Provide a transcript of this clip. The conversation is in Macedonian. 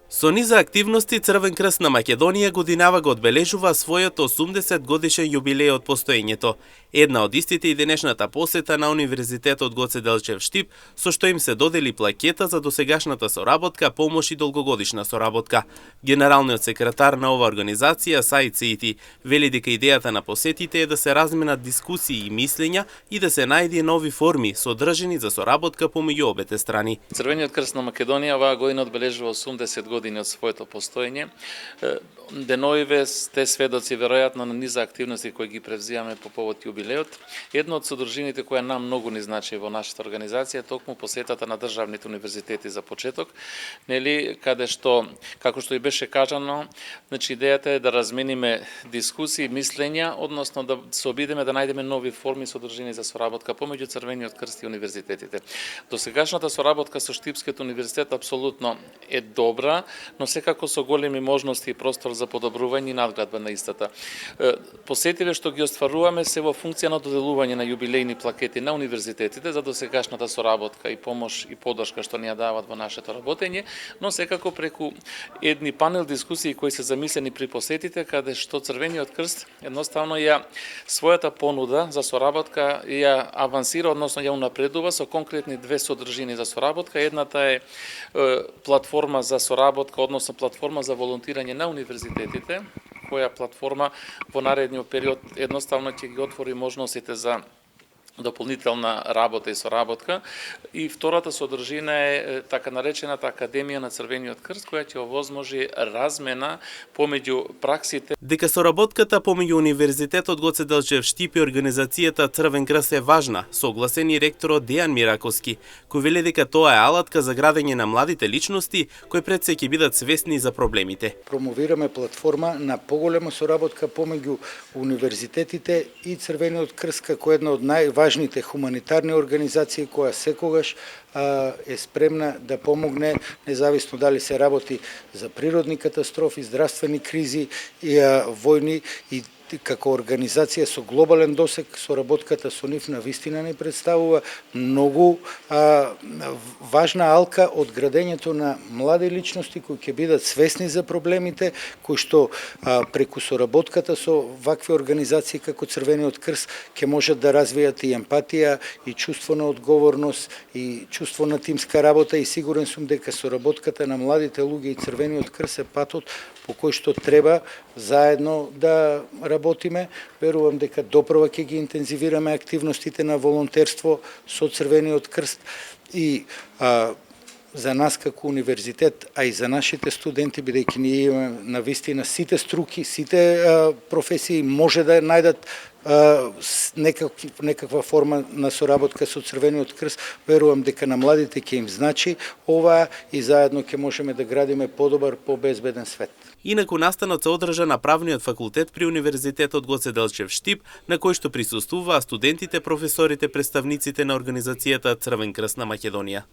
Со низа активности Црвен крст на Македонија годинава го одбележува својот 80 годишен јубилеј од постоењето. Една од истите и денешната посета на Универзитетот Гоце Делчев Штип, со што им се додели плакета за досегашната соработка, помош и долгогодишна соработка. Генералниот секретар на оваа организација, Саид Сеити, вели дека идејата на посетите е да се разменат дискусии и мислења и да се најде нови форми содржини за соработка помеѓу обете страни. Црвениот крст на Македонија оваа година одбележува 80 години од своето постоење. Деновиве сте сведоци веројатно на низа активности кои ги превзимаме по повод јубилеот. Едно од содржините која нам многу ни значи во нашата организација е токму посетата на државните универзитети за почеток, нели, каде што, како што и беше кажано, значи идејата е да размениме дискусии, мислења, односно да се обидеме да најдеме нови форми содржини за соработка помеѓу Црвениот крст и универзитетите. Досегашната соработка со Штипскиот универзитет апсолутно е добра, но секако со големи можности и простор за подобрување и надградба на истата. Посетиве што ги остваруваме се во функција на доделување на јубилејни плакети на универзитетите за досегашната соработка и помош и поддршка што ни ја дават во нашето работење, но секако преку едни панел дискусии кои се замислени при посетите, каде што Црвениот крст едноставно ја својата понуда за соработка ја авансира, односно ја унапредува со конкретни две содржини за соработка. Едната е платформа за соработка, односно платформа за волонтирање на универзитетите, која платформа во наредниот период едноставно ќе ги отвори можностите за дополнителна работа и соработка. И втората содржина е така наречената Академија на Црвениот крст, која ќе овозможи размена помеѓу праксите. Дека соработката помеѓу Универзитетот Гоце Делчев Штип и организацијата Црвен крст е важна, согласен и ректорот Дејан Мираковски, кој вели дека тоа е алатка за градење на младите личности кои пред се ќе бидат свесни за проблемите. Промовираме платформа на поголема соработка помеѓу универзитетите и Црвениот крст како една од важните хуманитарни организации која секогаш е спремна да помогне, независно дали се работи за природни катастрофи, здравствени кризи, војни, и како организација со глобален досег, соработката со нив на вистина не представува многу важна алка од градењето на млади личности кои ќе бидат свесни за проблемите, кои што преку соработката со вакви организации како Црвениот крст ќе можат да развијат и емпатија, и чувство на одговорност, и чувство на тимска работа, и сигурен сум дека соработката на младите луѓе и Црвениот крст е патот по кој што треба заедно да работиме. Верувам дека допрва ќе ги интензивираме активностите на волонтерство со Црвениот крст и за нас како универзитет, а и за нашите студенти, бидејќи ние имаме навистина сите струки, сите професии може да најдат некаква форма на соработка со Црвениот крст. Верувам дека на младите ќе им значи ова и заедно ќе можеме да градиме подобар, побезбеден свет. Инаку настанот се одржа на правниот факултет при Универзитетот Гоце Делчев Штип, на кој што присуствуваа студентите, професорите, представниците на организацијата Црвен крст на Македонија.